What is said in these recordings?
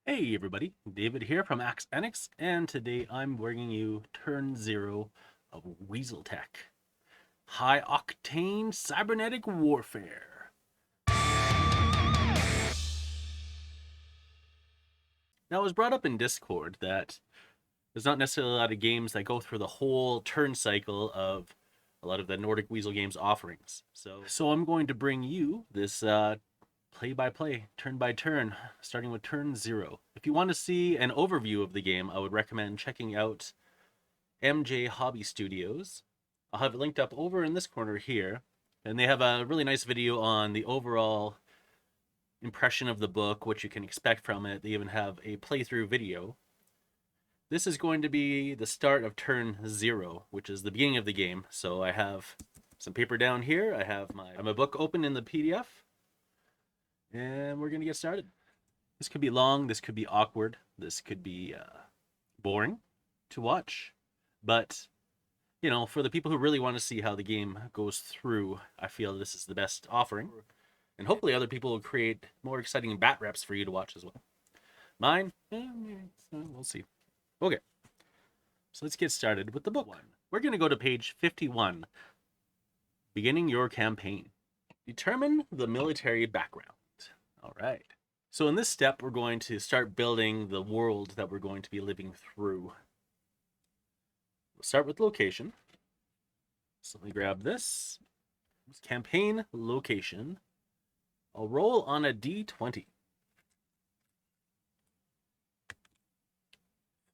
Hey everybody, David here from Axe Annex, and today I'm bringing you turn 0 of Weasel-Tech. High-octane cybernetic warfare. Now it was brought up in Discord that there's not necessarily a lot of games that go through the whole turn cycle of a lot of the Nordic Weasel Games offerings. So I'm going to bring you this play-by-play, turn-by-turn, starting with turn 0. If you want to see an overview of the game, I would recommend checking out MJ Hobby Studios. I'll have it linked up over in this corner here, and they have a really nice video on the overall impression of the book, what you can expect from it. They even have a playthrough video. This is going to be the start of turn 0, which is the beginning of the game. So I have some paper down here. I have my book open in the PDF. And we're going to get started. This could be long, this could be awkward, this could be boring to watch. But, you know, for the people who really want to see how the game goes through, I feel this is the best offering. And hopefully other people will create more exciting Batreps for you to watch as well. Mine, we'll see. Okay, so let's get started with the book. We're going to go to page 51, beginning your campaign. Determine the military background. All right. So in this step, we're going to start building the world that we're going to be living through. We'll start with location. So let me grab this. Campaign location. I'll roll on a d20.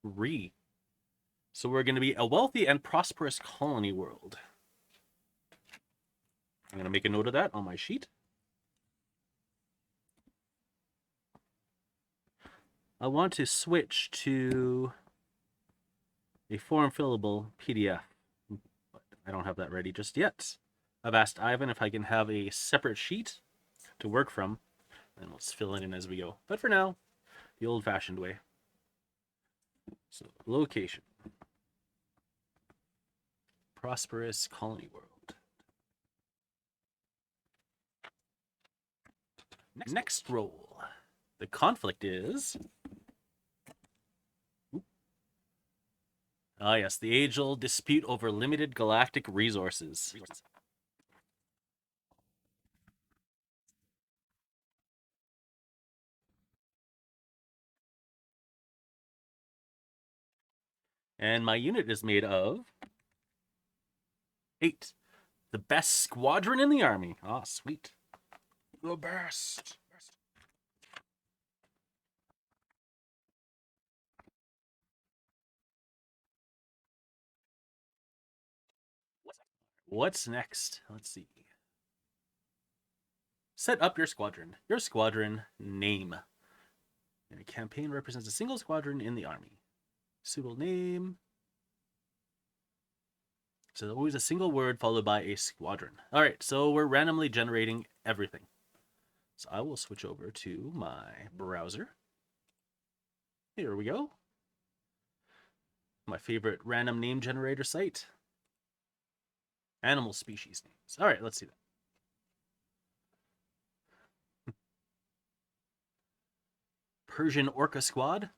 3. So we're going to be a wealthy and prosperous colony world. I'm going to make a note of that on my sheet. I want to switch to a form-fillable PDF, but I don't have that ready just yet. I've asked Ivan if I can have a separate sheet to work from, and let's fill it in as we go. But for now, the old-fashioned way. So, location. Prosperous colony world. Next roll. The conflict is... Ah, yes, the age-old dispute over limited galactic resources. And my unit is made of 8. The best squadron in the army. Ah, sweet. The best. What's next? Let's see. Set up your squadron. Your squadron name. And a campaign represents a single squadron in the army. Suitable name. So always a single word followed by a squadron. All right, so we're randomly generating everything. So I will switch over to my browser. Here we go. My favorite random name generator site. Animal species names. All right, let's see that. Persian Orca Squad.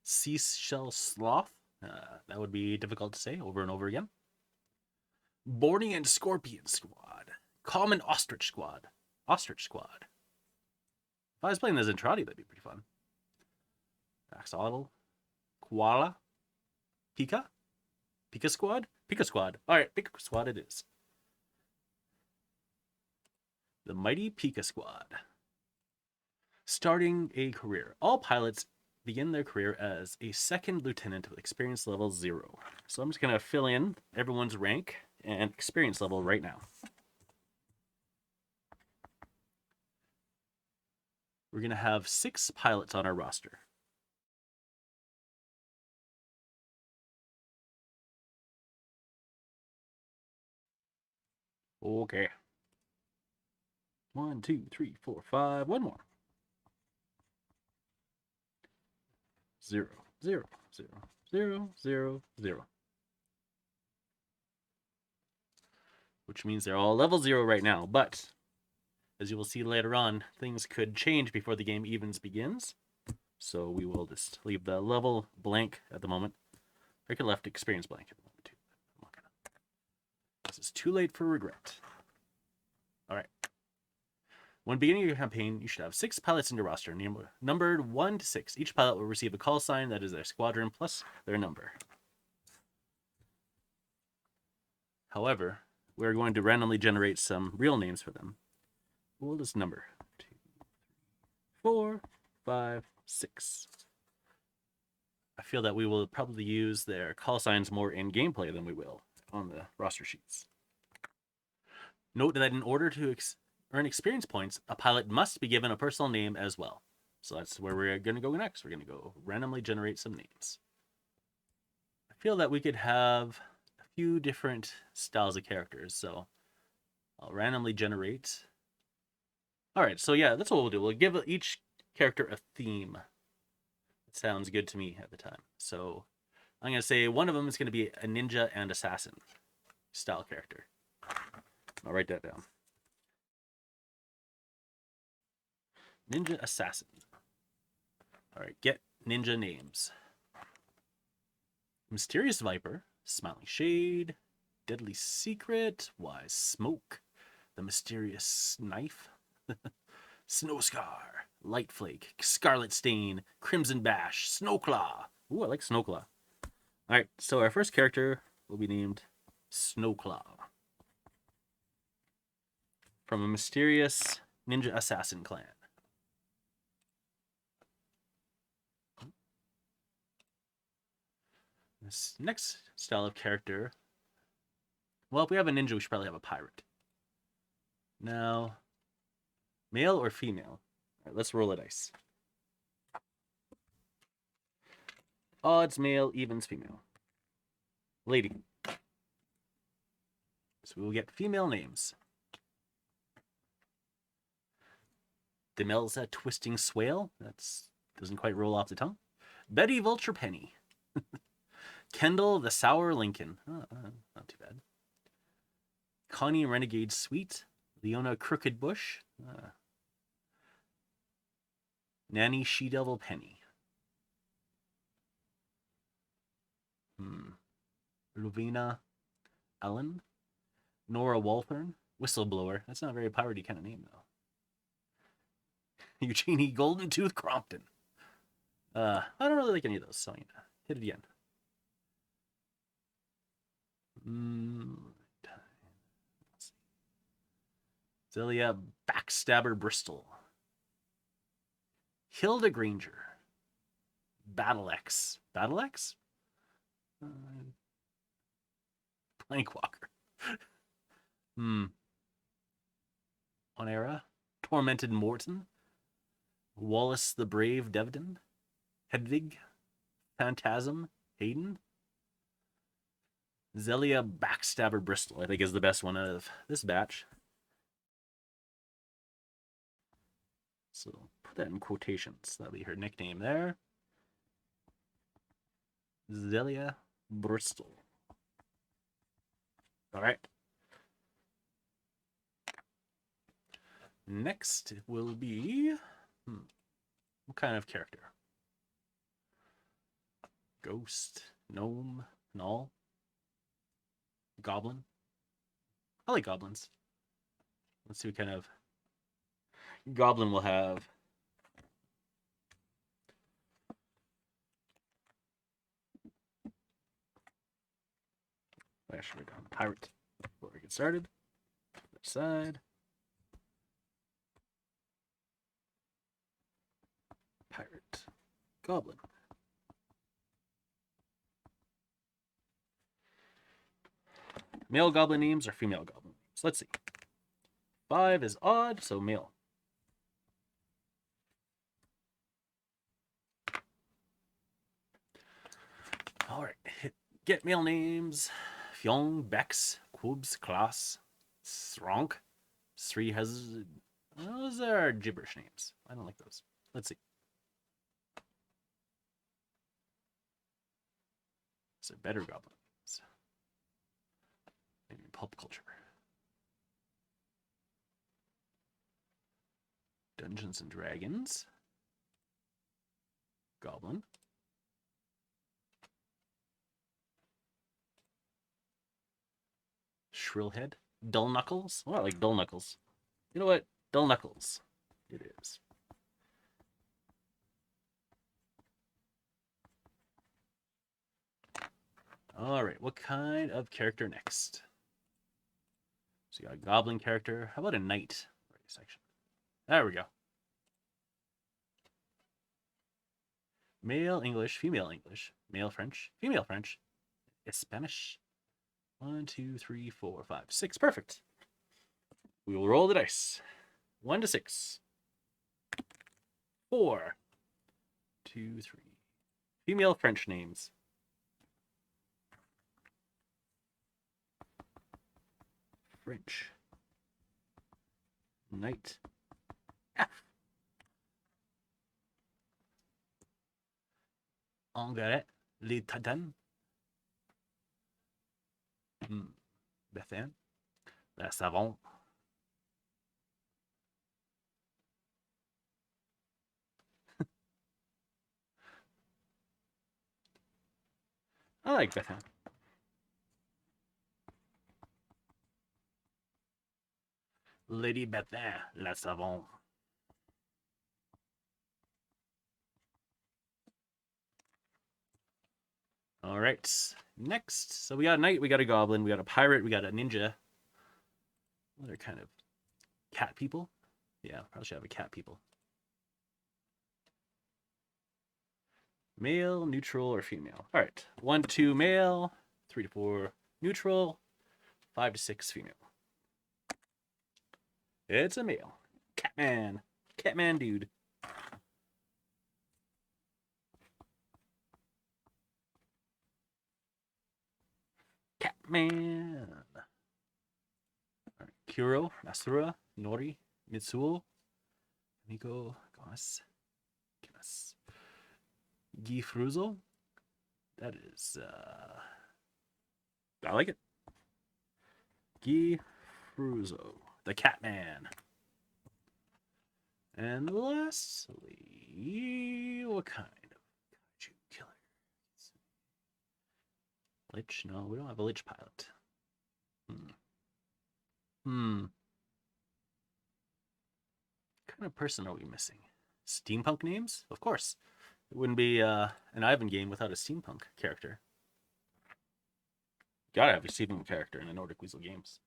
Seashell Sloth. That would be difficult to say over and over again. Bornean Scorpion Squad. Common Ostrich Squad. Ostrich Squad. If I was playing the Zentradi, that'd be pretty fun. Axolotl. Koala. Pika. Pika Squad? Pika Squad. All right, Pika Squad it is. The mighty Pika Squad. Starting a career. All pilots begin their career as a second lieutenant with experience level 0. So I'm just going to fill in everyone's rank and experience level right now. We're going to have 6 pilots on our roster. Okay. 1, 2, 3, 4, 5. One more. 0, 0, 0, 0, 0, 0. Which means they're all level 0 right now, but as you will see later on, things could change before the game even begins. So we will just leave the level blank at the moment. I could left experience blank at the moment too. I'm not gonna. This is too late for regret. All right. When beginning your campaign, you should have 6 pilots in your roster, numbered 1 to 6. Each pilot will receive a call sign that is their squadron plus their number. However, we're going to randomly generate some real names for them. We'll just number 2, 4, 5, 6. I feel that we will probably use their call signs more in gameplay than we will on the roster sheets. Note that in order to earn experience points, a pilot must be given a personal name as well. So that's where we're going to go next. We're going to go randomly generate some names. I feel that we could have a few different styles of characters. So I'll randomly generate. All right, so yeah, that's what we'll do. We'll give each character a theme. It sounds good to me at the time. So I'm going to say one of them is going to be a ninja and assassin style character. I'll write that down. Ninja assassin. All right, get ninja names. Mysterious Viper, Smiling Shade, Deadly Secret, Wise Smoke, The Mysterious Knife, Snow Scar, Light Flake, Scarlet Stain, Crimson Bash, Snowclaw. Ooh, I like Snowclaw. All right, so our first character will be named Snowclaw. From a mysterious ninja assassin clan. This next style of character, well, if we have a ninja, we should probably have a pirate. Now, male or female? All right, let's roll a dice. Odds male, evens female. Lady. So we will get female names. Demelza Twisting Swale. That doesn't quite roll off the tongue. Betty Vulture Penny. Kendall the Sour Lincoln. Not too bad. Connie Renegade Sweet. Leona Crooked Bush. Nanny She-Devil Penny. Rovina Ellen. Nora Walthorn. Whistleblower. That's not a very piratey kind of name, though. Eugenie Golden Tooth Crompton. I don't really like any of those, so I'm going to hit it again. Zelia Backstabber Bristol. Hilda Granger. Battle X. Battle X? Plankwalker. Onera. Tormented Morton. Wallace the Brave Devdon. Hedvig. Phantasm Hayden. Zelia Backstabber Bristol, I think, is the best one out of this batch. So put that in quotations. That'll be her nickname there. Zelia Bristol. All right. Next will be what kind of character? Ghost, gnome, gnoll, goblin. I like goblins. Let's see what kind of goblin we'll have. I should write down pirate before we get started. Other side. Pirate. Goblin. Male goblin names or female goblin names? Let's see. 5 is odd, so male. All right. Get male names. Fjong, Bex, Quubs, Klaas, Sronk, Sri has. Those are gibberish names. I don't like those. Let's see. So better goblins. Maybe pulp culture. Dungeons and Dragons. Goblin. Shrillhead. Dull Knuckles. Oh, I like Dull Knuckles. You know what? Dull Knuckles. It is. All right, what kind of character next? So you got a goblin character. How about a knight? Section. There we go. Male English, female English, male French, female French, Spanish. 1, 2, 3, 4, 5, 6. Perfect. We will roll the dice. 1 to 6. 4. 2, 3. Female French names. French. Knight. F. Anglais. Les Titans. Bethan. La Savon. I like Bethan. Lady Bethan. La Savon. All right. Next. So we got a knight, we got a goblin, we got a pirate, we got a ninja. They're kind of cat people. Yeah, probably should have a cat people. Male, neutral, or female. All right. 1 to 2 male, 3 to 4 neutral, 5 to 6 female. It's a male. Catman. Catman dude. Catman. All right. Kuro, Masura, Nori, Mitsuo, Miko, Goss, Kimas. Guy Fruzo. That is, I like it. Guy Fruzo, the Catman. And lastly, what kind of kaiju killer? Lich? No, we don't have a Lich pilot. What kind of person are we missing? Steampunk names? Of course. It wouldn't be an Ivan game without a steampunk character. Gotta have a steampunk character in the Nordic Weasel games.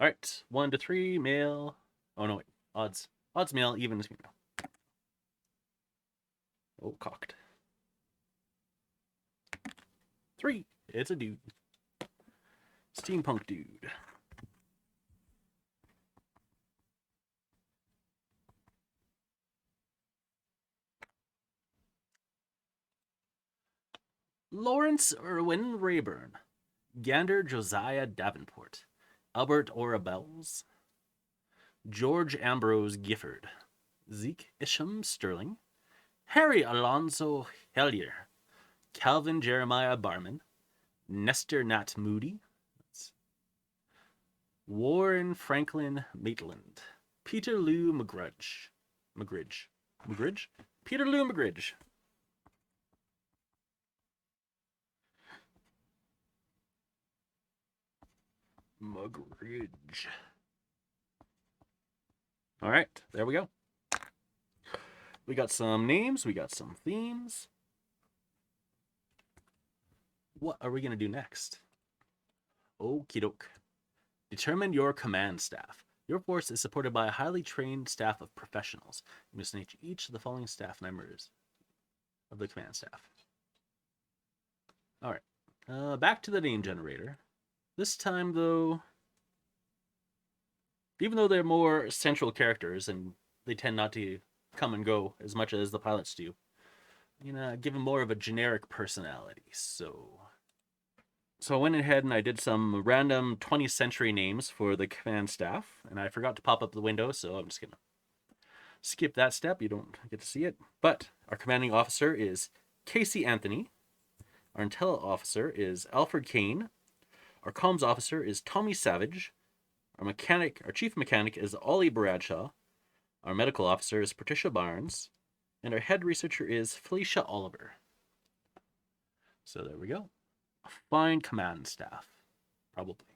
Alright, 1 to 3, male. Oh no, wait. Odds. Odds male, evens female. Oh, cocked. 3. It's a dude. Steampunk dude. Lawrence Irwin Rayburn. Gander Josiah Davenport. Albert Ora Bells. George Ambrose Gifford. Zeke Isham Sterling. Harry Alonso Hellier. Calvin Jeremiah Barman. Nestor Nat Moody. Warren Franklin Maitland. Peter Lou McGridge. Peter Lou McGridge. All right, there we go. We got some names, we got some themes. What are we going to do next? Okie doke. Determine your command staff. Your force is supported by a highly trained staff of professionals. You must name each of the following staff members of the command staff. All right. Back to the name generator. This time, though, even though they're more central characters and they tend not to come and go as much as the pilots do, you know, give them more of a generic personality. So I went ahead and I did some random 20th century names for the command staff, and I forgot to pop up the window, so I'm just going to skip that step. You don't get to see it. But our commanding officer is Casey Anthony. Our intel officer is Alfred Kane. Our comms officer is Tommy Savage. Our chief mechanic is Ollie Bradshaw. Our medical officer is Patricia Barnes, and our head researcher is Felicia Oliver. So there we go. A fine command staff, probably.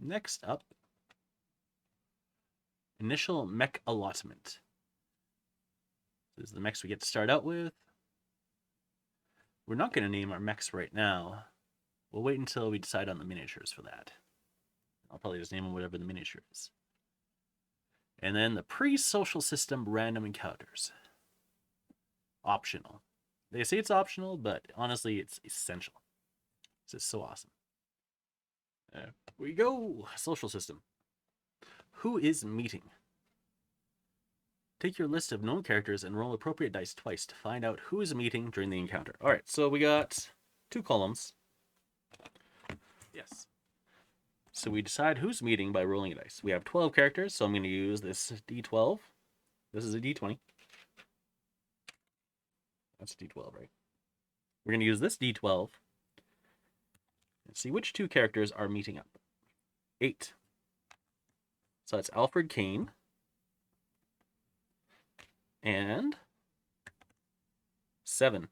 Next up, initial mech allotment. This is the mechs we get to start out with. We're not going to name our mechs right now. We'll wait until we decide on the miniatures for that. I'll probably just name them whatever the miniature is. And then the pre-social system random encounters. Optional. They say it's optional, but honestly, it's essential. This is so awesome. There we go. Social system. Who is meeting? Take your list of known characters and roll appropriate dice twice to find out who is meeting during the encounter. All right, so we got 2 columns. Yes. So we decide who's meeting by rolling a dice. We have 12 characters, so I'm going to use this D12. This is a D20. That's a D12, right? We're going to use this D12 and see which 2 characters are meeting up. 8. So that's Alfred Kane and 7.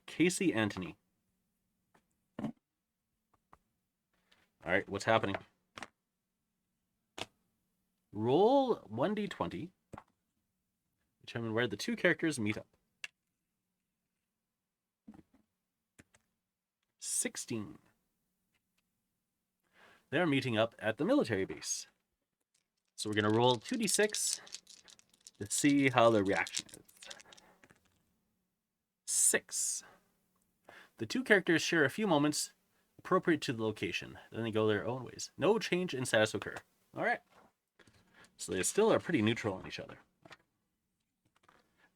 Casey Anthony. All right, what's happening? Roll 1d20. Determine where the 2 characters meet up. 16. They're meeting up at the military base. So we're going to roll 2d6 to see how the reaction is. 6. The 2 characters share a few moments appropriate to the location. Then they go their own ways. No change in status occur. All right. So they still are pretty neutral on each other.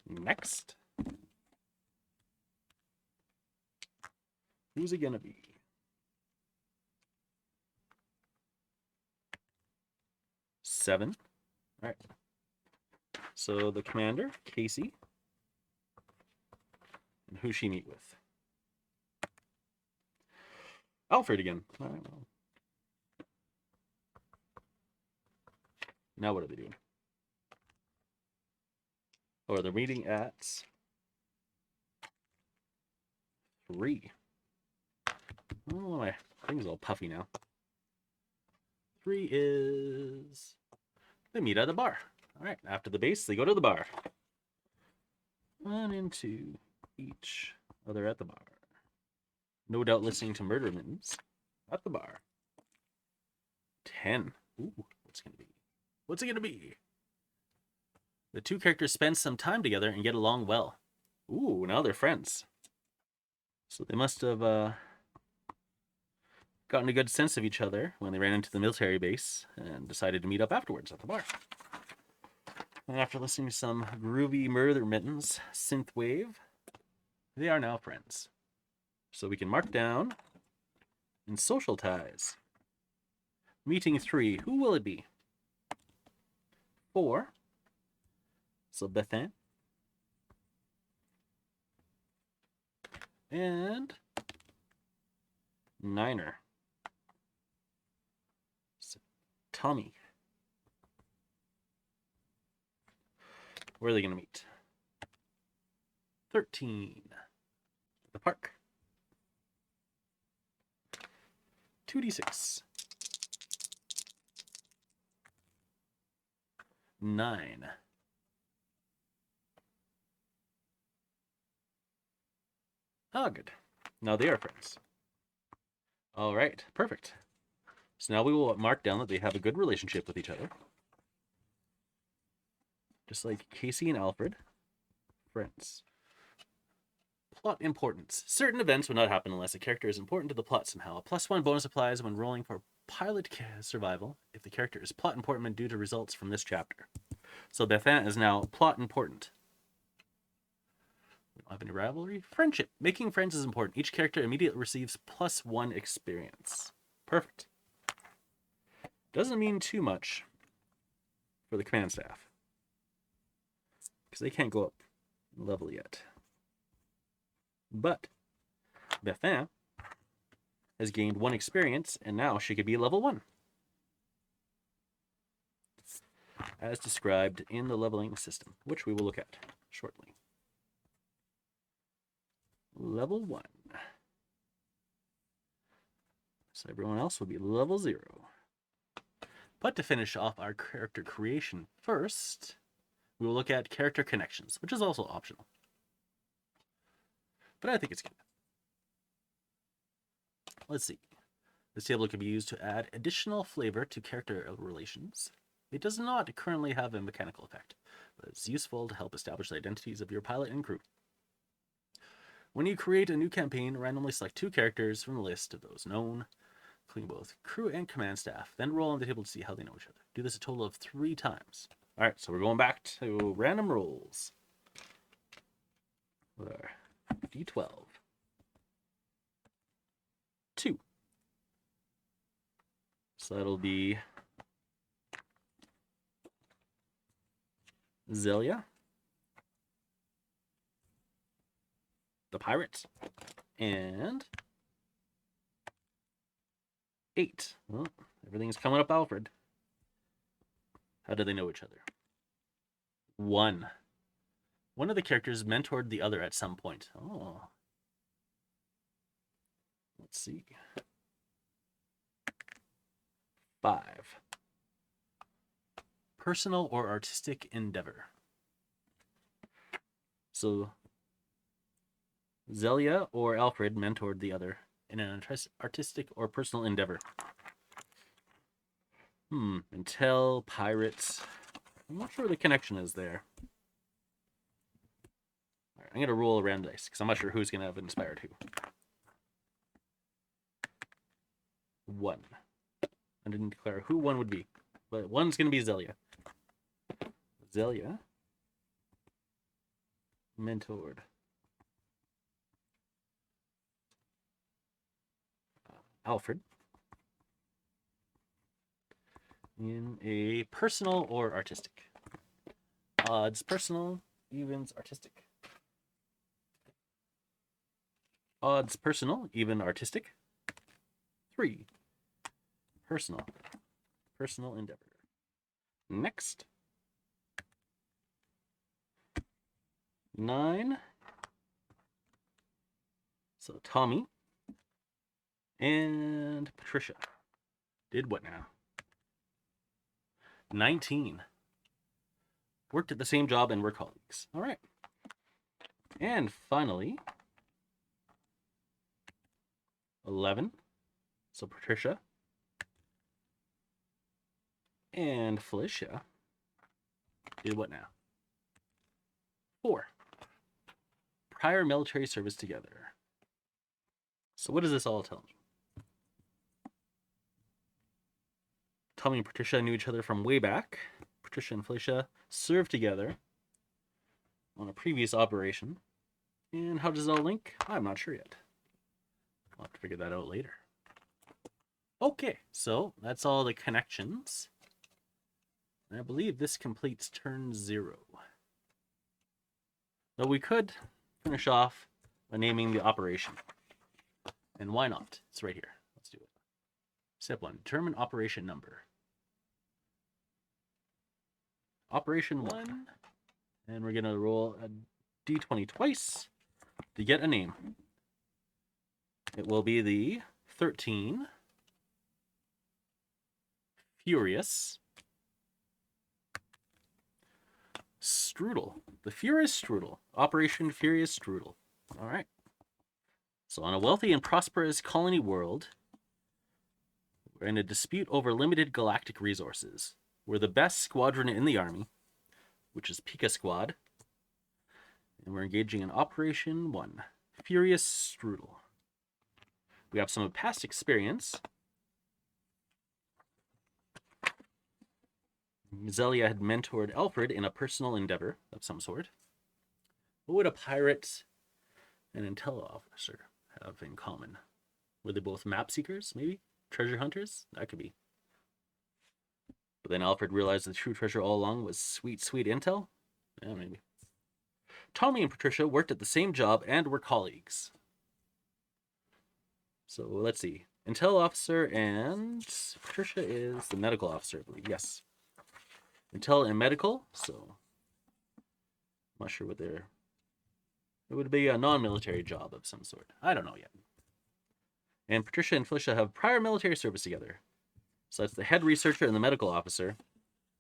Next. Who's it going to be? Seven. All right. So the commander, Casey. And who she meet with? Alfred again. All right, well. Now what are they doing? Oh, they're meeting at 3. Oh, my thing's all puffy now. 3 is... They meet at the bar. All right, after the base, they go to the bar. 1 and 2 each other at the bar. No doubt listening to Murder Mittens at the bar. 10. Ooh, what's it going to be? What's it going to be? The 2 characters spend some time together and get along well. Ooh, now they're friends. So they must have gotten a good sense of each other when they ran into the military base and decided to meet up afterwards at the bar. And after listening to some groovy Murder Mittens synthwave, they are now friends. So we can mark down in social ties. Meeting 3, who will it be? 4. So Bethan. And 9er. So Tommy. Where are they going to meet? 13. The park. 2d6. 9. Oh, good. Now they are friends. All right, perfect. So now we will mark down that they have a good relationship with each other. Just like Casey and Alfred. Friends. Plot importance. Certain events would not happen unless a character is important to the plot somehow. A +1 bonus applies when rolling for pilot survival if the character is plot important due to results from this chapter. So Bethan is now plot important. We don't have any rivalry. Friendship. Making friends is important. Each character immediately receives +1 experience. Perfect. Doesn't mean too much for the command staff, because they can't go up in level yet. But Bethan has gained 1 experience, and now she could be level 1. as described in the leveling system, which we will look at shortly. Level 1. So everyone else will be level 0. But to finish off our character creation first, we will look at character connections, which is also optional. But I think it's good. Let's see. This table can be used to add additional flavor to character relations. It does not currently have a mechanical effect, but it's useful to help establish the identities of your pilot and crew. When you create a new campaign, randomly select 2 characters from the list of those known, including both crew and command staff, then roll on the table to see how they know each other. Do this a total of 3 times. All right, so we're going back to random rolls. D12. 2. So that'll be Zelia, the pirate, and 8. Well, everything's coming up Alfred. How do they know each other? 1. One of the characters mentored the other at some point. Oh. Let's see. 5. Personal or artistic endeavor. So, Zelia or Alfred mentored the other in an artistic or personal endeavor. Until pirates. I'm not sure the connection is there. All right, I'm going to roll a random dice because I'm not sure who's going to have inspired who. 1. I didn't declare who 1 would be, but 1's going to be Zelia. Zelia mentored Alfred in a personal or artistic. Odds personal, evens artistic. Odds personal, even artistic. 3. Personal endeavor. Next. 9. So Tommy and Patricia did what now? 19. Worked at the same job and were colleagues. All right. And finally, 11. So Patricia and Felicia did what now? 4. Prior military service together. So what does this all tell me? Tommy and Patricia knew each other from way back. Patricia and Felicia served together on a previous operation. And how does it all link? I'm not sure yet. I'll have to figure that out later. Okay, so that's all the connections. And I believe this completes turn 0. Though we could finish off by naming the operation. And why not? It's right here. Let's do it. Step 1, determine operation number. Operation 1. And we're going to roll a d20 twice to get a name. It will be the 13 Furious Strudel. The Furious Strudel. Operation Furious Strudel. All right. So on a wealthy and prosperous colony world, we're in a dispute over limited galactic resources. We're the best squadron in the army, which is Pika Squad. And we're engaging in Operation 1, Furious Strudel. We have some past experience. Zelia had mentored Alfred in a personal endeavor of some sort. What would a pirate and intel officer have in common? Were they both map seekers, maybe? Treasure hunters? That could be. But then Alfred realized the true treasure all along was sweet, sweet intel? Yeah, maybe. Tommy and Patricia worked at the same job and were colleagues. So let's see. Intel officer and Patricia is the medical officer, I believe. Yes. Intel and medical, so I'm not sure what they're... It would be a non-military job of some sort. I don't know yet. And Patricia and Felicia have prior military service together. So that's the head researcher and the medical officer.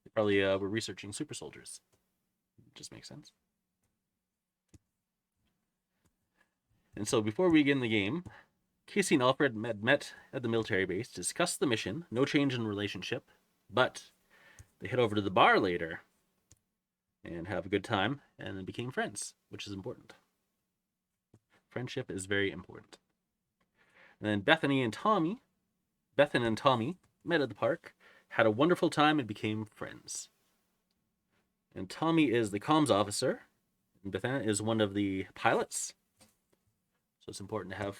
They probably were researching super soldiers. Just makes sense. And so before we begin the game, Casey and Alfred met at the military base to discuss the mission. No change in relationship, but they head over to the bar later and have a good time and then became friends, which is important. Friendship is very important. And then Bethan and Tommy met at the park, had a wonderful time, and became friends. And Tommy is the comms officer, and Bethan is one of the pilots. So it's important to have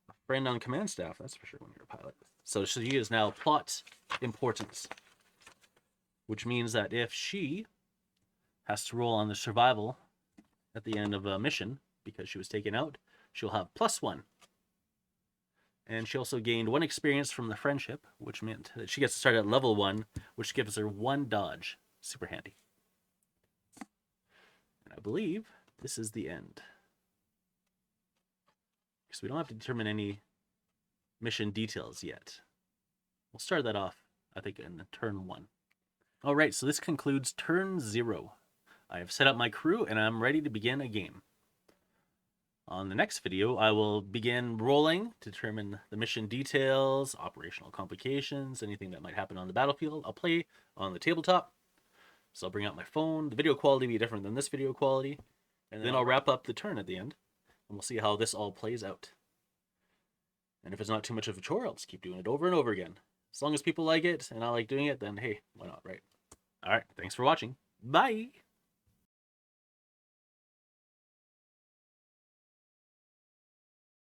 a friend on command staff, that's for sure, when you're a pilot. So she is now plot importance, which means that if she has to roll on the survival at the end of a mission because she was taken out, she'll have +1. And she also gained 1 experience from the friendship, which meant that she gets to start at level 1, which gives her 1 dodge. Super handy. And I believe this is the end. Because we don't have to determine any mission details yet. We'll start that off, I think, in turn 1. Alright, so this concludes turn 0. I have set up my crew, and I'm ready to begin a game. On the next video, I will begin rolling to determine the mission details, operational complications, anything that might happen on the battlefield. I'll play on the tabletop, so I'll bring out my phone. The video quality will be different than this video quality, and then I'll wrap up the turn at the end, and we'll see how this all plays out. And if it's not too much of a chore, I'll just keep doing it over and over again. As long as people like it, and I like doing it, then hey, why not, right? Alright, thanks for watching. Bye!